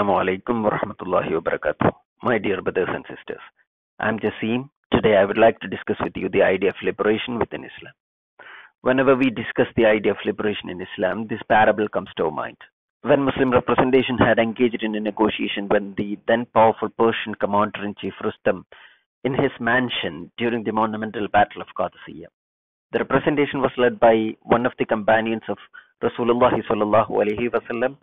Assalamu alaikum wa rahmatullahi wa barakatuh. My dear brothers and sisters, I'm Jasim. Today I would like to discuss with you the idea of liberation within Islam. Whenever we discuss the idea of liberation in Islam, this parable comes to our mind. When Muslim representation had engaged in a negotiation when the then powerful Persian commander-in-chief Rustam in his mansion during the monumental Battle of Qadisiyah. The representation was led by one of the companions of Rasulullah sallallahu alaihi wasallam,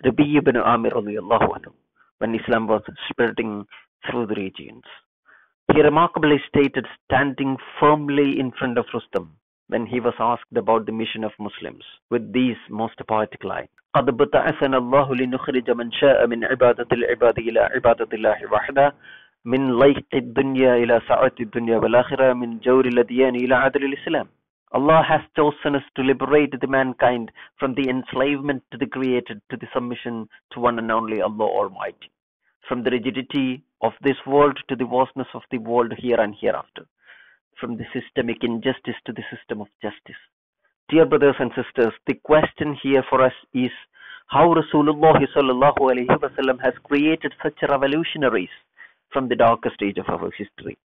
Rabi ibn Amir radiallahu anhu, when Islam was spreading through the regions. He remarkably stated, standing firmly in front of Rustam, when he was asked about the mission of Muslims, with these most poetic lines: قد بتعثنا الله لنخرج من شاء من عبادة العباد إلى عبادة الله وحده من ضيق الدنيا إلى سعة الدنيا والآخرة من جور الأديان إلى عدل الإسلام. Allah has chosen us to liberate the mankind from the enslavement to the created to the submission to one and only Allah Almighty, from the rigidity of this world to the vastness of the world here and hereafter, from the systemic injustice to the system of justice. Dear brothers and sisters, the question here for us is how Rasulullah sallallahu alaihi wasallam has created such revolutionaries from the darkest age of our history.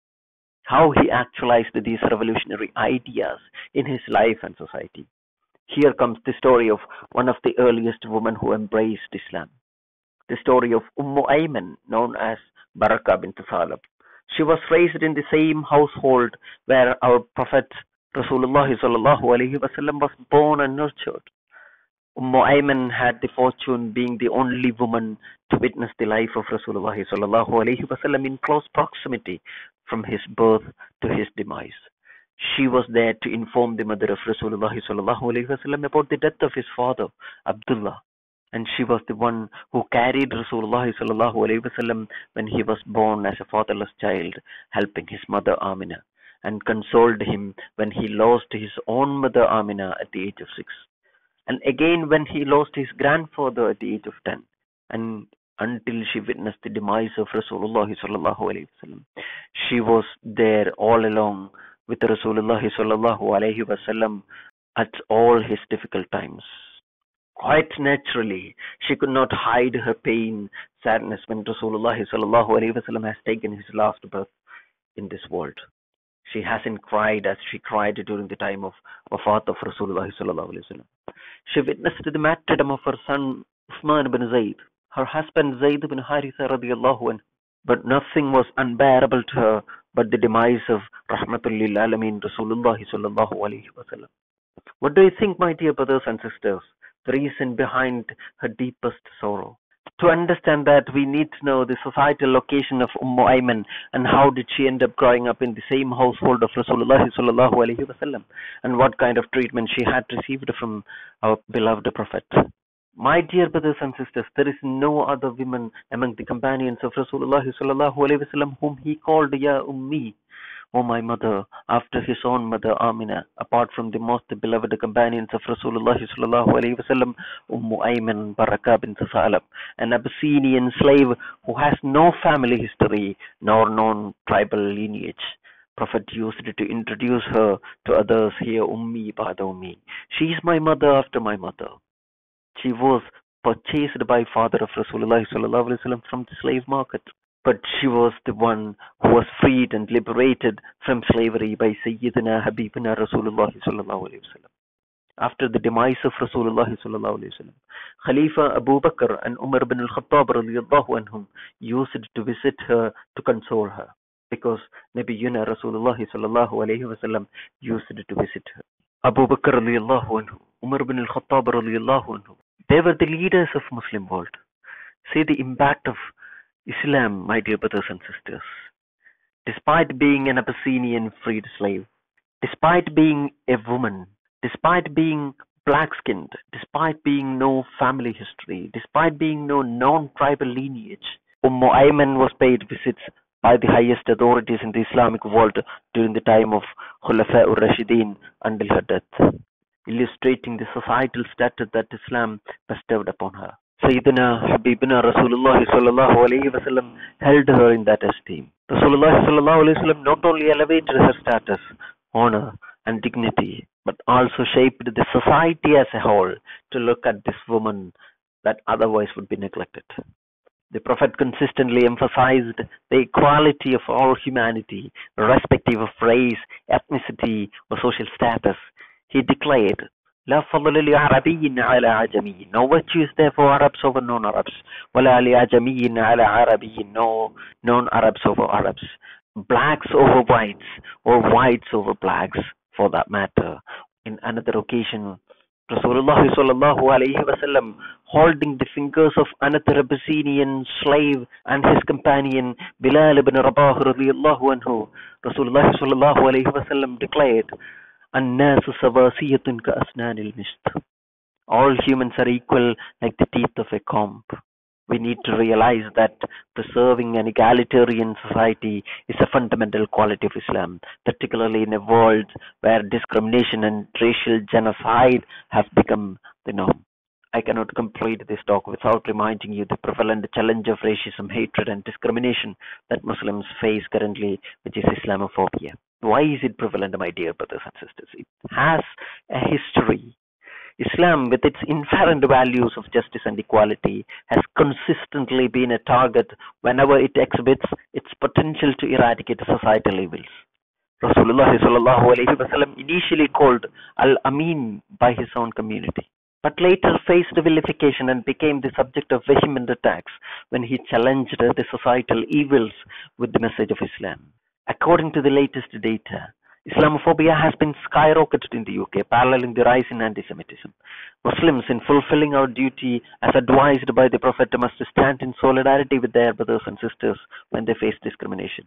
How he actualized these revolutionary ideas in his life and society. Here comes the story of one of the earliest women who embraced Islam. The story of Ayman, known as Barakah bint Salab. She was raised in the same household where our Prophet Rasulullah sallallahu alaihi wasallam was born and nurtured. Ayman had the fortune being the only woman to witness the life of Rasulullah sallallahu alaihi wasallam in close proximity from his birth to his demise. She was there to inform the mother of Rasulullah sallallahu alaihi wasallam about the death of his father, Abdullah. And she was the one who carried Rasulullah sallallahu alaihi wasallam when he was born as a fatherless child, helping his mother Amina, and consoled him when he lost his own mother Amina at the age of 6. And again when he lost his grandfather at the age of 10. And until she witnessed the demise of Rasulullah sallallahu alaihi wasallam, she was there all along with Rasulullah sallallahu alaihi wasallam at all his difficult times. Quite naturally, she could not hide her pain, sadness when Rasulullah sallallahu alaihi wasallam has taken his last breath in this world. She hasn't cried as she cried during the time of wafat of Rasulullah sallallahu alaihi wasallam. She witnessed the martyrdom of her son Uthman ibn Zayd, her husband Zayd ibn Haritha radiallahu anhu. But nothing was unbearable to her but the demise of Rahmatul lil Alameen Rasulullah sallallahu alaihi wasallam. What do you think, my dear brothers and sisters, the reason behind her deepest sorrow? To understand that, we need to know the societal location of Ayman and how did she end up growing up in the same household of Rasulullah sallallahu alaihi wasallam, and what kind of treatment she had received from our beloved Prophet. My dear brothers and sisters, there is no other woman among the companions of Rasulullah sallallahu alaihi wasallam whom he called Ya Ummi, O my mother, after his own mother Amina, apart from the most beloved companions of Rasulullah sallallahu alaihi wasallam, Ayman Barakah bint Salab, an Abyssinian slave who has no family history nor known tribal lineage. Prophet used to introduce her to others here, Ummi Ba'da Ummi. She is my mother after my mother. She was purchased by father of Rasulullah sallallahu alaihi wasallam from the slave market. But she was the one who was freed and liberated from slavery by Sayyidina Habibina Rasulullah sallallahu alaihi wasallam. After the demise of Rasulullah sallallahu alaihi wasallam, Khalifa Abu Bakr and Umar bin al-Khattab radiyallahu anhum used to visit her to console her, because Nabiyuna Rasulullah sallallahu alaihi wasallam used to visit her. Abu Bakr radiyallahu anhu, Umar bin al-Khattab radiyallahu anhu, they were the leaders of Muslim world. See the impact of Islam, my dear brothers and sisters. Despite being an Abyssinian freed slave, despite being a woman, despite being black-skinned, despite being no family history, despite being no non-tribal lineage, Ayman was paid visits by the highest authorities in the Islamic world during the time of Khulafa ur-Rashidin until her death, illustrating the societal status that Islam bestowed upon her. Sayyidina Habibina Rasulullah sallallahu alaihi wasallam held her in that esteem. Rasulullah sallallahu alaihi wasallam not only elevated her status, honor, and dignity, but also shaped the society as a whole to look at this woman that otherwise would be neglected. The Prophet consistently emphasized the equality of all humanity, irrespective of race, ethnicity, or social status. He declared, لا فضل لعربي على عجمي. No virtue is there for Arabs over non-Arabs. ولا لعجمي على عربي. No non-Arabs over Arabs. Blacks over whites, or whites over blacks, for that matter. In another occasion, Rasulullah sallallahu alayhi wasallam, holding the fingers of another Abyssinian slave and his companion Bilal ibn Rabah radiyallahu anhu, Rasulullah sallallahu alayhi wasallam declared, "An-nasu sawasiyatun ka asnanil misht." All humans are equal like the teeth of a comb. We need to realize that preserving an egalitarian society is a fundamental quality of Islam, particularly in a world where discrimination and racial genocide have become the norm. I cannot complete this talk without reminding you the prevalent challenge of racism, hatred, and discrimination that Muslims face currently, which is Islamophobia. Why is it prevalent, my dear brothers and sisters? It has a history. Islam, with its inherent values of justice and equality, has consistently been a target whenever it exhibits its potential to eradicate societal evils. Rasulullah sallallahu alaihi wasallam initially called Al-Amin by his own community, but later faced vilification and became the subject of vehement attacks when he challenged the societal evils with the message of Islam. According to the latest data, Islamophobia has been skyrocketed in the UK, paralleling the rise in anti-Semitism. Muslims, in fulfilling our duty as advised by the Prophet, must stand in solidarity with their brothers and sisters when they face discrimination.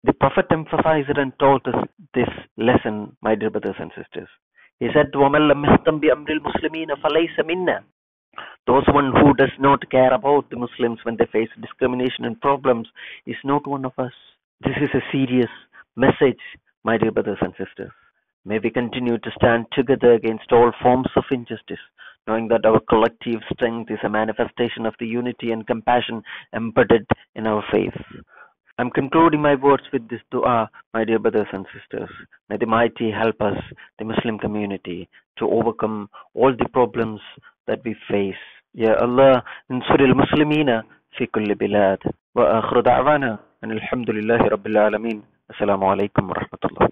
The Prophet emphasized and taught us this lesson, my dear brothers and sisters. He said, وَمَنْ لَمْ يَهْتَمْ بِأَمْرِ الْمُسْلِمِينَ فَلَيْسَ مِنَّا. Those one who does not care about the Muslims when they face discrimination and problems is not one of us. This is a serious message, my dear brothers and sisters. May we continue to stand together against all forms of injustice, knowing that our collective strength is a manifestation of the unity and compassion embedded in our faith. I'm concluding my words with this dua, my dear brothers and sisters. May the Mighty help us, the Muslim community, to overcome all the problems that we face. Ya Allah, انصر المسلمين في كل بلاد. وآخر دعوانا أن الحمد لله رب العالمين. السلام عليكم ورحمة الله.